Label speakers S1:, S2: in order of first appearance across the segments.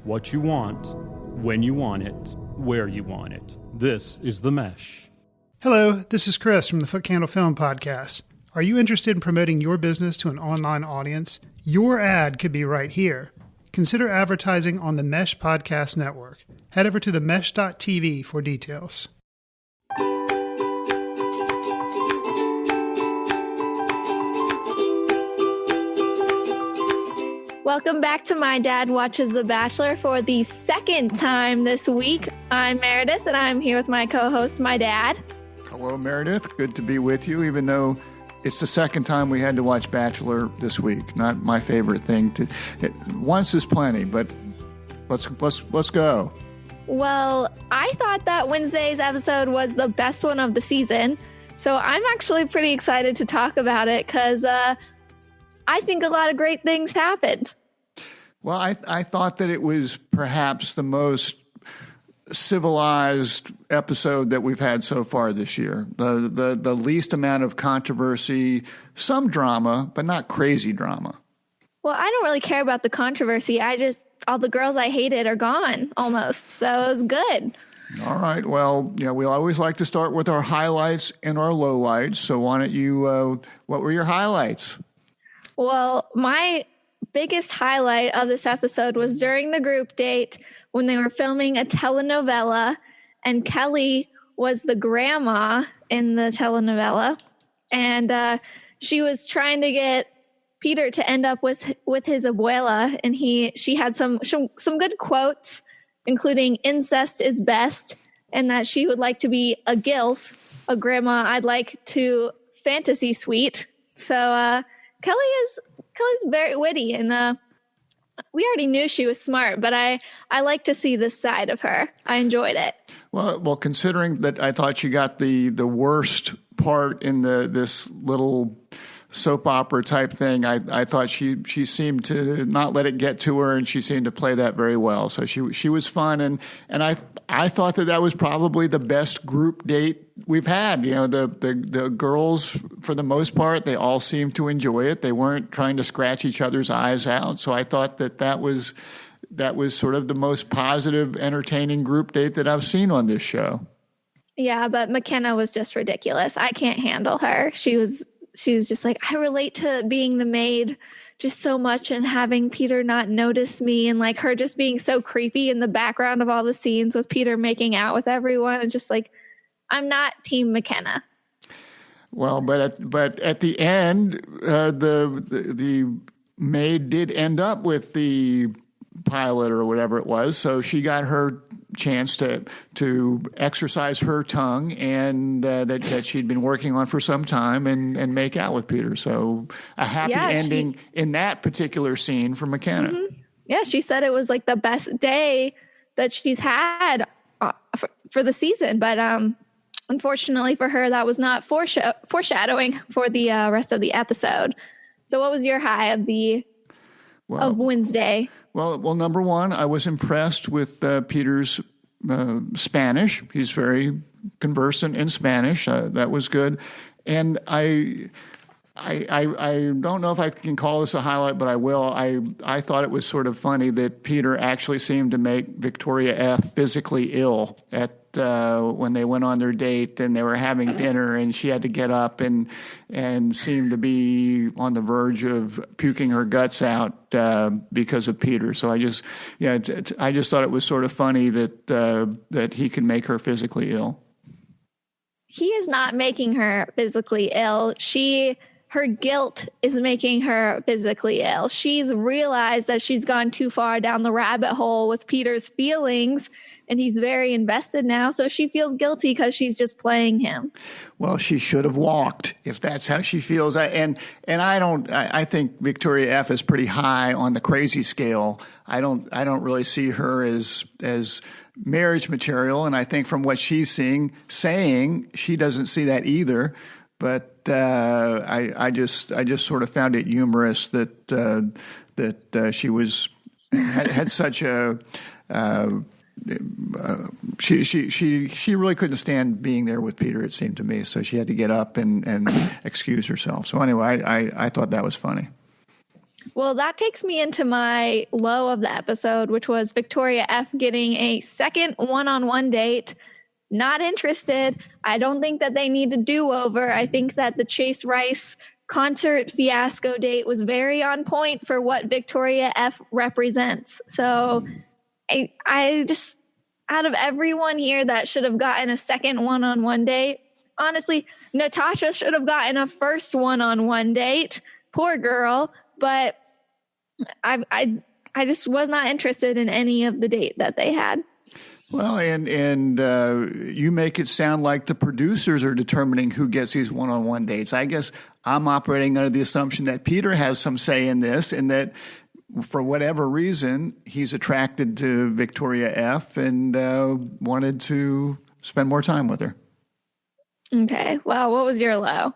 S1: what you want, when you want it, where you want it. This is The Mesh.
S2: Hello, this is Chris from the Foot Candle Film Podcast. Are you interested in promoting your business to an online audience? Your ad could be right here. Consider advertising on the Mesh Podcast Network. Head over to themesh.tv for details.
S3: Welcome back to My Dad Watches The Bachelor for the second time this week. I'm Meredith, and I'm here with my co-host, my dad.
S4: Hello, Meredith. Good to be with you, even though it's the second time we had to watch Bachelor this week. Not my favorite thing. Once is plenty, but let's go.
S3: Well, I thought that Wednesday's episode was the best one of the season, so I'm actually pretty excited to talk about it because I think a lot of great things happened.
S4: Well, I thought that it was perhaps the most civilized episode that we've had so far this year. The least amount of controversy, some drama, but not crazy drama.
S3: Well, I don't really care about the controversy. All the girls I hated are gone almost, so it was good.
S4: All right. Well, we always like to start with our highlights and our lowlights. So why don't you, what were your highlights?
S3: Well, my biggest highlight of this episode was during the group date when they were filming a telenovela, and Kelly was the grandma in the telenovela, and she was trying to get Peter to end up with his abuela, and she had some good quotes, including "incest is best," and that she would like to be a gilf, a grandma I'd like to fantasy suite. So Kelly's very witty, and we already knew she was smart, but I like to see this side of her. I enjoyed it.
S4: Well, considering that I thought she got the worst part in this little soap opera type thing, I thought she seemed to not let it get to her, and she seemed to play that very well. So she was fun, and I thought that was probably the best group date we've had. The girls, for the most part, they all seemed to enjoy it. They weren't trying to scratch each other's eyes out. So I thought that was sort of the most positive, entertaining group date that I've seen on this show.
S3: Yeah, but McKenna was just ridiculous. I can't handle her. She was just like, I relate to being the maid just so much and having Peter not notice me, and like her just being so creepy in the background of all the scenes with Peter making out with everyone, and just like, I'm not Team McKenna.
S4: Well, but at the end, the maid did end up with the pilot or whatever it was, so she got her chance to exercise her tongue, and that she'd been working on for some time, and make out with Peter. So a happy ending in that particular scene for McKenna.
S3: Mm-hmm. Yeah, she said it was like the best day that she's had for the season, but unfortunately for her, that was not foreshadowing for the rest of the episode. So what was your high of of Wednesday?
S4: Well, number one, I was impressed with Peter's Spanish. He's very conversant in Spanish. That was good. And I don't know if I can call this a highlight, but I will. I thought it was sort of funny that Peter actually seemed to make Victoria F. physically ill when they went on their date and they were having dinner, and she had to get up and seemed to be on the verge of puking her guts out because of Peter. So I just thought it was sort of funny that he could make her physically ill.
S3: He is not making her physically ill. Her guilt is making her physically ill. She's realized that she's gone too far down the rabbit hole with Peter's feelings, and he's very invested now. So she feels guilty because she's just playing him.
S4: Well, she should have walked if that's how she feels. I think Victoria F is pretty high on the crazy scale. I don't really see her as marriage material. And I think from what she's saying, she doesn't see that either. But I just sort of found it humorous that she had such a she really couldn't stand being there with Peter, it seemed to me. So she had to get up and excuse herself. So anyway, I thought that was funny.
S3: Well, that takes me into my low of the episode, which was Victoria F getting a second one-on-one date. Not interested. I don't think that they need a do-over. I think that the Chase Rice concert fiasco date was very on point for what Victoria F represents. So I just, out of everyone here that should have gotten a second one-on-one date, honestly, Natasha should have gotten a first one-on-one date. Poor girl. But I just was not interested in any of the date that they had.
S4: Well, and you make it sound like the producers are determining who gets these one-on-one dates. I guess I'm operating under the assumption that Peter has some say in this, and that for whatever reason, he's attracted to Victoria F. and wanted to spend more time with her.
S3: Okay. Well, what was your low?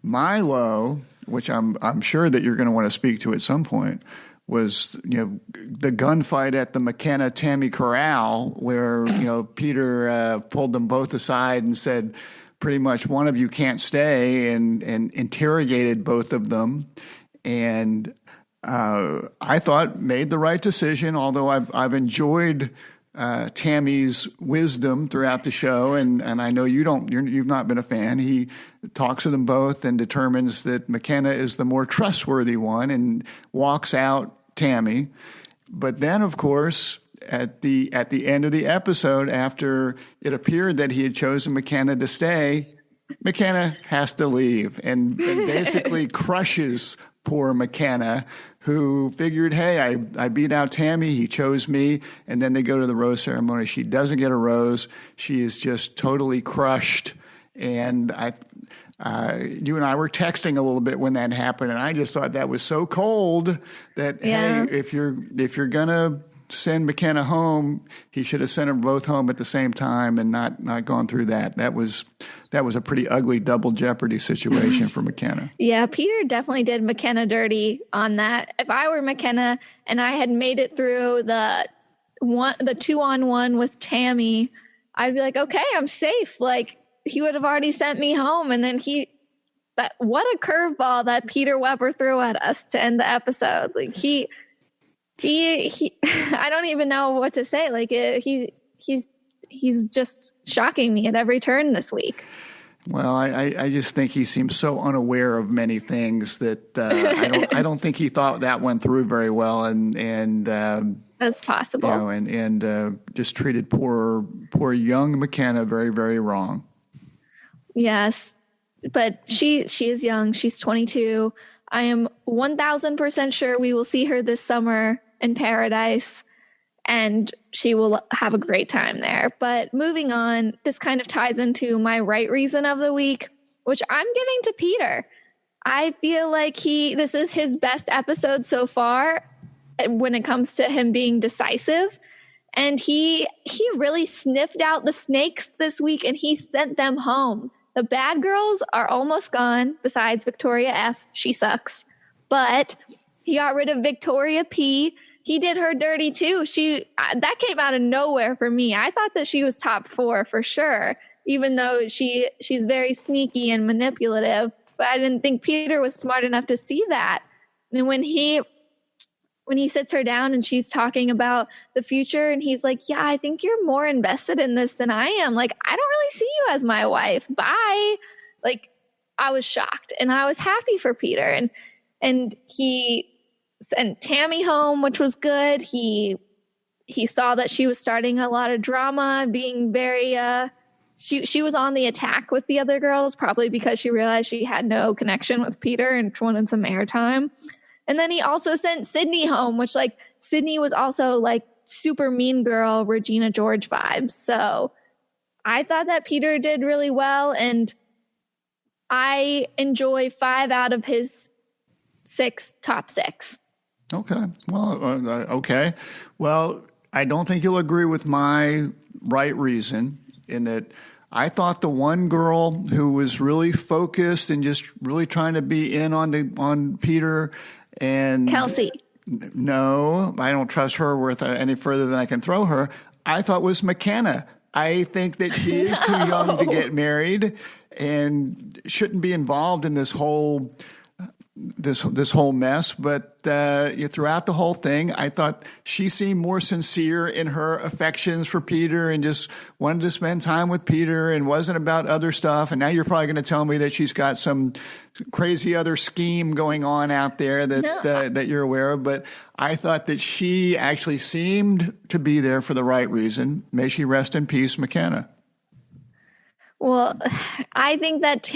S4: My low, which I'm sure that you're going to want to speak to at some point, was the gunfight at the McKenna and Tammy Corral, where Peter pulled them both aside and said, pretty much, one of you can't stay, and interrogated both of them, and I thought made the right decision. Although I've enjoyed Tammy's wisdom throughout the show, and I know you've not been a fan. He talks to them both and determines that McKenna is the more trustworthy one and walks out Tammy. But then, of course, at the end of the episode, after it appeared that he had chosen McKenna to stay, McKenna has to leave and basically crushes poor McKenna, who figured, hey, I beat out Tammy, he chose me, and then they go to the rose ceremony. She doesn't get a rose. She is just totally crushed. And you and I were texting a little bit when that happened, and I just thought that was so cold that, hey, if you're gonna send McKenna home, he should have sent them both home at the same time and not gone through that. That was a pretty ugly double jeopardy situation for McKenna.
S3: Yeah, Peter definitely did McKenna dirty on that. If I were McKenna and I had made it through the 2-on-1 with Tammy, I'd be like, okay, I'm safe. Like, he would have already sent me home. And then what a curveball that Peter Weber threw at us to end the episode. Like, he I don't even know what to say. Like, he's just shocking me at every turn this week.
S4: Well, I just think he seems so unaware of many things that I don't think he thought that went through very well, and
S3: that's possible.
S4: And just treated poor young McKenna very, very wrong.
S3: Yes, but she is young. She's 22. I am 1,000% sure we will see her this summer in Paradise, and she will have a great time there. But moving on, this kind of ties into my right reason of the week, which I'm giving to Peter. I feel like this is his best episode so far when it comes to him being decisive. And he really sniffed out the snakes this week, and he sent them home. The bad girls are almost gone, besides Victoria F. She sucks. But he got rid of Victoria P. He did her dirty too. That came out of nowhere for me. I thought that she was top 4 for sure, even though she's very sneaky and manipulative. But I didn't think Peter was smart enough to see that. And when he sits her down and she's talking about the future, and he's like, yeah, I think you're more invested in this than I am. Like, I don't really see you as my wife. Bye. Like, I was shocked, and I was happy for Peter. And he sent Tammy home, which was good. He saw that she was starting a lot of drama, being very, she was on the attack with the other girls, probably because she realized she had no connection with Peter and wanted some airtime. And then he also sent Sydney home, which, like, Sydney was also like super mean girl, Regina George vibes. So I thought that Peter did really well, and I enjoy 5 out of his top 6.
S4: Okay. Well, okay. Well, I don't think you'll agree with my right reason in that I thought the one girl who was really focused and just really trying to be in on Peter and
S3: Kelsey.
S4: No, I don't trust her worth any further than I can throw her. I thought was McKenna. I think that she is too young to get married and shouldn't be involved in this whole this whole mess. But throughout the whole thing, I thought she seemed more sincere in her affections for Peter and just wanted to spend time with Peter and wasn't about other stuff. And now you're probably going to tell me that she's got some crazy other scheme going on out there that you're aware of. But I thought that she actually seemed to be there for the right reason. May she rest in peace, McKenna.
S3: Well, I think that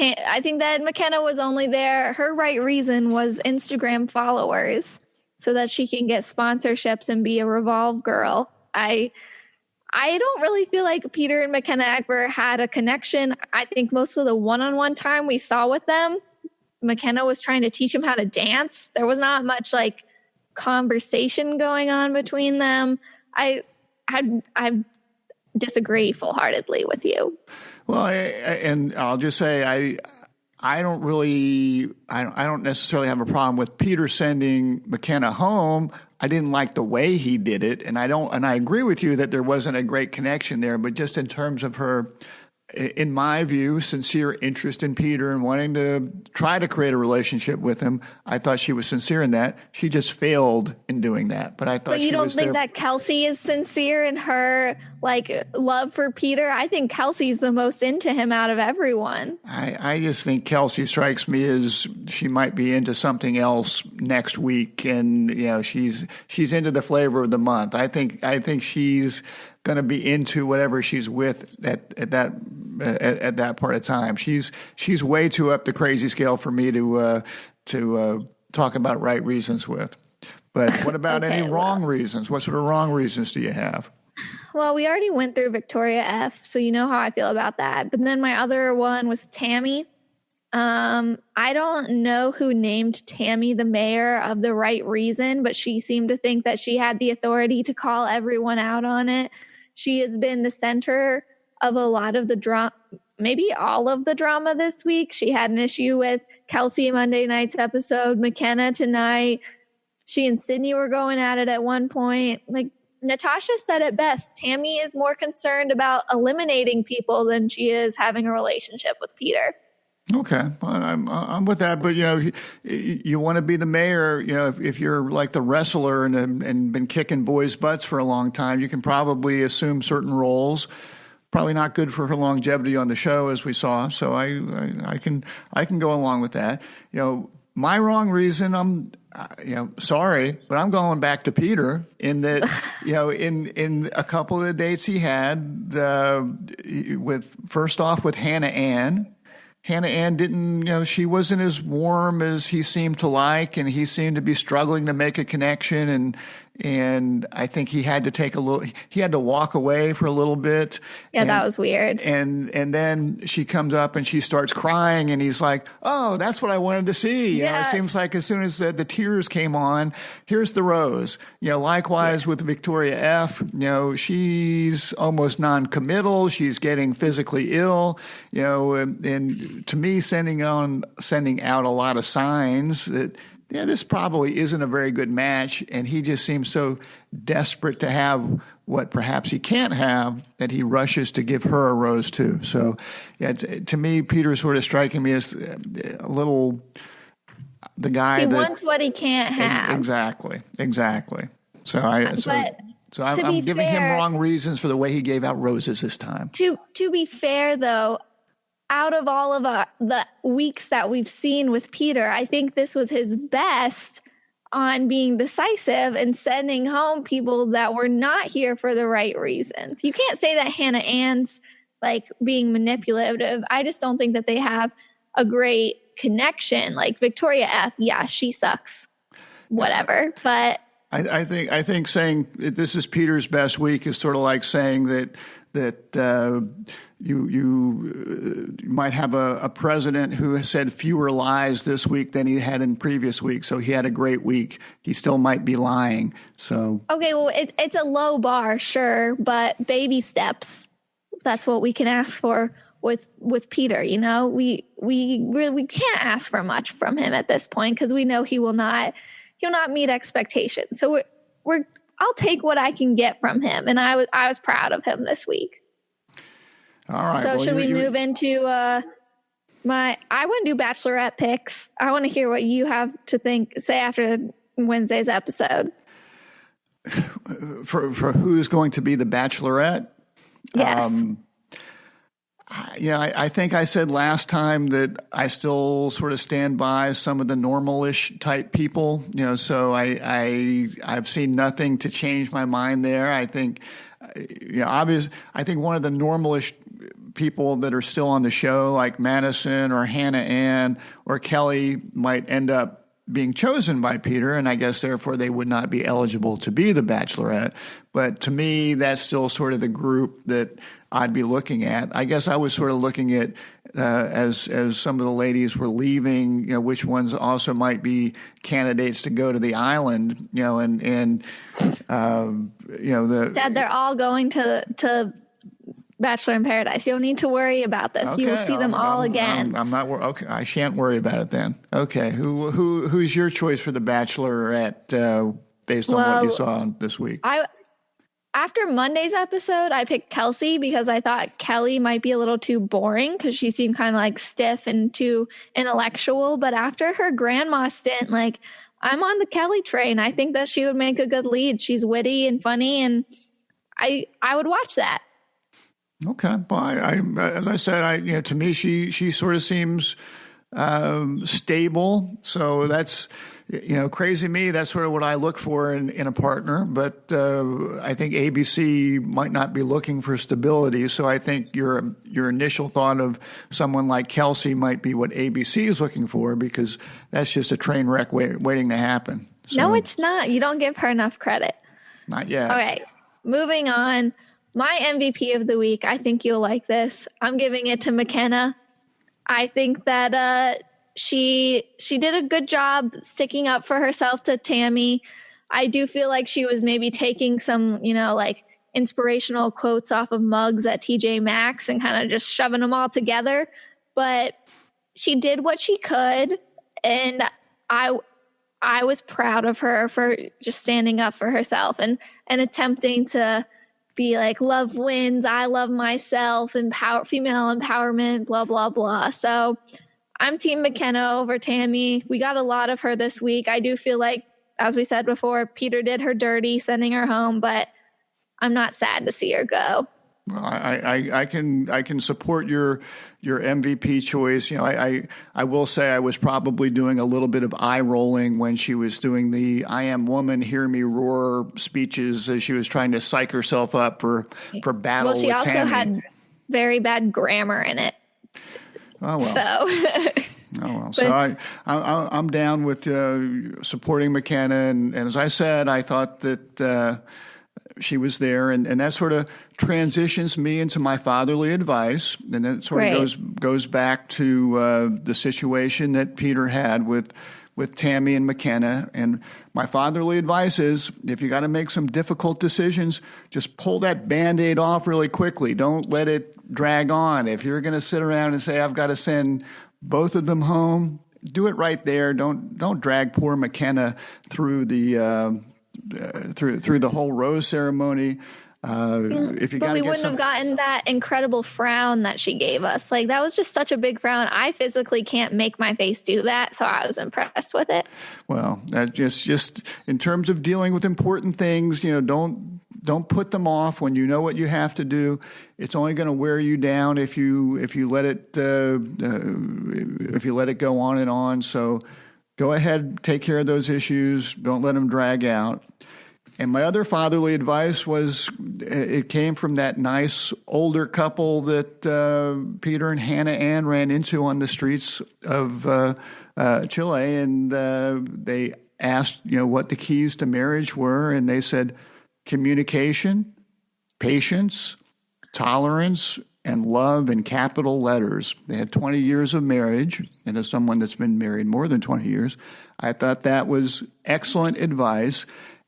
S3: McKenna was only there. Her right reason was Instagram followers so that she can get sponsorships and be a Revolve girl. I don't really feel like Peter and McKenna ever had a connection. I think most of the one-on-one time we saw with them, McKenna was trying to teach him how to dance. There was not much like conversation going on between them. I disagree full-heartedly with you.
S4: Well, and I'll just say I don't necessarily have a problem with Peter sending McKenna home. I didn't like the way he did it, and I agree with you that there wasn't a great connection there. But just in terms of her, in my view, sincere interest in Peter and wanting to try to create a relationship with him, I thought she was sincere in that. She just failed in doing that. But I thought
S3: you don't think that Kelsey is sincere in her like love for Peter? I think Kelsey's the most into him out of everyone.
S4: I just think Kelsey strikes me as she might be into something else next week, and she's into the flavor of the month. I think she's going to be into whatever she's with at that part of time. She's way too up the crazy scale for me to talk about right reasons with. But what about any wrong reasons? What sort of wrong reasons do you have?
S3: Well, we already went through Victoria F, so you know how I feel about that. But then my other one was Tammy. I don't know who named Tammy the mayor of the right reason, but she seemed to think that she had the authority to call everyone out on it. She has been the center of a lot of the drama, maybe all of the drama this week. She had an issue with Kelsey Monday night's episode, McKenna tonight. She and Sydney were going at it at one point. Like Natasha said it best, Tammy is more concerned about eliminating people than she is having a relationship with Peter.
S4: Okay, I'm with that, but you want to be the mayor. If you're like the wrestler and been kicking boys' butts for a long time, you can probably assume certain roles. Probably not good for her longevity on the show, as we saw. So I can go along with that. My wrong reason, I'm sorry, but I'm going back to Peter in that in a couple of the dates he had first off with Hannah Ann. Hannah Ann didn't, she wasn't as warm as he seemed to like, and he seemed to be struggling to make a connection. And I think he had to walk away for a little bit.
S3: Yeah, that was weird.
S4: And then she comes up and she starts crying, and he's like, "Oh, that's what I wanted to see." It seems like as soon as the tears came on, here's the rose. Likewise with Victoria F. She's almost non-committal. She's getting physically ill. And to me, sending out a lot of signs that, this probably isn't a very good match, and he just seems so desperate to have what perhaps he can't have that he rushes to give her a rose too. So, to me, Peter's sort of striking me as a little the guy
S3: he
S4: that
S3: wants what he can't have.
S4: Exactly. So I'm giving him wrong reasons for the way he gave out roses this time.
S3: To be fair, though, out of all of the weeks that we've seen with Peter, I think this was his best on being decisive and sending home people that were not here for the right reasons. You can't say that Hannah Ann's like being manipulative. I just don't think that they have a great connection. Like Victoria F, yeah, she sucks. Whatever. But
S4: I think saying this is Peter's best week is sort of like saying that you might have a president who has said fewer lies this week than he had in previous weeks. So he had a great week. He still might be lying. So
S3: okay, well, it's a low bar, sure, but baby steps. That's what we can ask for with Peter. We can't ask for much from him at this point because we know he'll not meet expectations. So I'll take what I can get from him, and I was proud of him this week.
S4: All right.
S3: So should we move into I want to do Bachelorette picks. I want to hear what you have to say after Wednesday's episode.
S4: For who's going to be the Bachelorette?
S3: Yes.
S4: I think I said last time that I still sort of stand by some of the normal-ish type people. So I've seen nothing to change my mind there. I think, I think one of the normal-ish people that are still on the show, like Madison or Hannah Ann or Kelly, might end up being chosen by Peter, and I guess therefore they would not be eligible to be the Bachelorette. But to me, that's still sort of the group that I'd be looking at. I guess I was sort of looking at as some of the ladies were leaving, which ones also might be candidates to go to the island. Dad,
S3: they're all going to Bachelor in Paradise. You don't need to worry about this.
S4: Okay,
S3: you will see them all again.
S4: I'm not okay. I shan't worry about it then. Okay, who's your choice for the Bachelorette based on what you saw this week?
S3: After Monday's episode, I picked Kelsey because I thought Kelly might be a little too boring because she seemed kind of like stiff and too intellectual. But after her grandma stint, I'm on the Kelly train. I think that she would make a good lead. She's witty and funny, and I would watch that.
S4: Okay. Well, as I said, to me, she sort of seems stable. So that's, crazy me. That's sort of what I look for in a partner. But I think ABC might not be looking for stability. So I think your initial thought of someone like Kelsey might be what ABC is looking for, because that's just a train wreck waiting to happen. So,
S3: no, it's not. You don't give her enough credit.
S4: Not yet.
S3: Okay. Moving on. My MVP of the week, I think you'll like this. I'm giving it to McKenna. I think that she did a good job sticking up for herself to Tammy. I do feel like she was maybe taking some, inspirational quotes off of mugs at TJ Maxx and kind of just shoving them all together. But she did what she could, and I was proud of her for just standing up for herself and attempting to be like, love wins, I love myself, female empowerment, blah, blah, blah. So I'm Team McKenna over Tammy. We got a lot of her this week. I do feel like, as we said before, Peter did her dirty, sending her home, but I'm not sad to see her go.
S4: Well, I can support your MVP choice. I will say I was probably doing a little bit of eye rolling when she was doing the "I am woman, hear me roar" speeches as she was trying to psych herself up for battle.
S3: Well, she
S4: with
S3: also
S4: Tammy.
S3: had very bad grammar in it.
S4: Oh well.
S3: So.
S4: Oh well, so I'm down with supporting McKenna, and as I said, I thought that she was there, and that sort of transitions me into my fatherly advice, and then it sort of goes back to the situation that Peter had with Tammy and McKenna. And my fatherly advice is, if you got to make some difficult decisions, just pull that Band-Aid off really quickly. Don't let it drag on. If you're going to sit around and say, I've got to send both of them home, do it right there. Don't drag poor McKenna through the through the whole rose ceremony. If you
S3: but we wouldn't have gotten that incredible frown that she gave us. That was just such a big frown. I physically can't make my face do that, so I was impressed with it.
S4: Well, that just in terms of dealing with important things, don't put them off when you know what you have to do. It's only going to wear you down if you let it go on and on. So go ahead, take care of those issues. Don't let them drag out. And my other fatherly advice it came from that nice older couple that Peter and Hannah Ann ran into on the streets of Chile, and they asked, what the keys to marriage were, and they said communication, patience, tolerance, and love in capital letters. They had 20 years of marriage, and as someone that's been married more than 20 years, I thought that was excellent advice.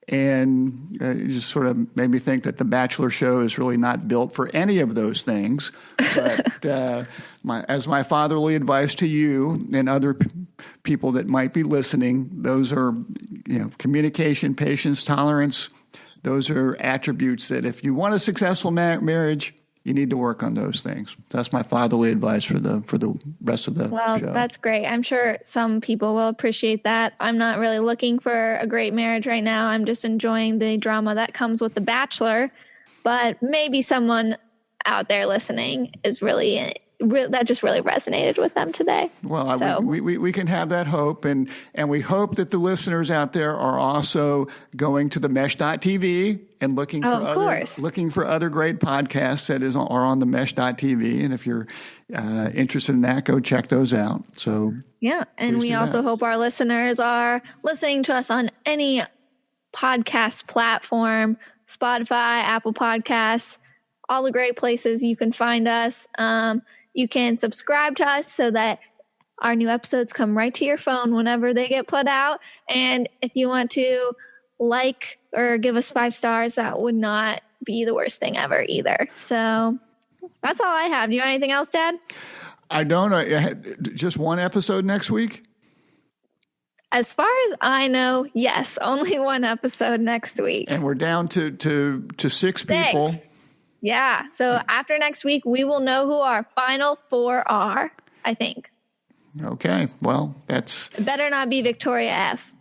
S4: And it just sort of made me think that the Bachelor show is really not built for any of those things. But as my fatherly advice to you and other people that might be listening, those are, communication, patience, tolerance. Those are attributes that if you want a successful marriage, you need to work on those things. That's my fatherly advice for the rest of the show.
S3: That's great. I'm sure some people will appreciate that. I'm not really looking for a great marriage right now. I'm just enjoying the drama that comes with The Bachelor. But maybe someone out there listening is that just really resonated with them today.
S4: Well,
S3: so.
S4: we can have that hope, and we hope that the listeners out there are also going to the mesh.tv and looking for other great podcasts that are on the mesh.tv. And if you're interested in that, go check those out. So
S3: yeah, and we also hope our listeners are listening to us on any podcast platform, Spotify, Apple Podcasts, all the great places you can find us. You can subscribe to us so that our new episodes come right to your phone whenever they get put out. And if you want to like or give us 5 stars, that would not be the worst thing ever either. So that's all I have. Do you have anything else, Dad?
S4: I don't. Just one episode next week?
S3: As far as I know, yes. Only one episode next week.
S4: And we're down to 6 people.
S3: Yeah. So after next week, we will know who our final 4 are, I think.
S4: Okay. Well,
S3: it better not be Victoria F.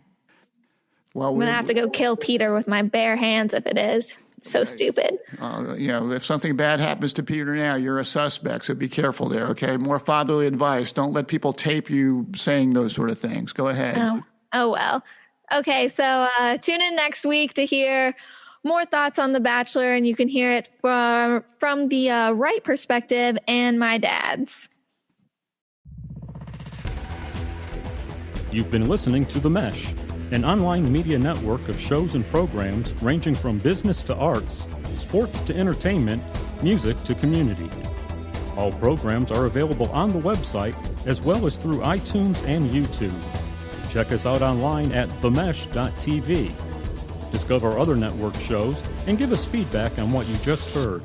S4: Well,
S3: I'm going to have to go kill Peter with my bare hands if it is. So stupid.
S4: If something bad happens to Peter now, you're a suspect, so be careful there, okay? More fatherly advice. Don't let people tape you saying those sort of things. Go ahead.
S3: Oh well. Okay, so tune in next week to hear more thoughts on The Bachelor, and you can hear it from the right perspective and my dad's.
S1: You've been listening to The Mesh, an online media network of shows and programs ranging from business to arts, sports to entertainment, music to community. All programs are available on the website as well as through iTunes and YouTube. Check us out online at themesh.tv. Discover other network shows and give us feedback on what you just heard.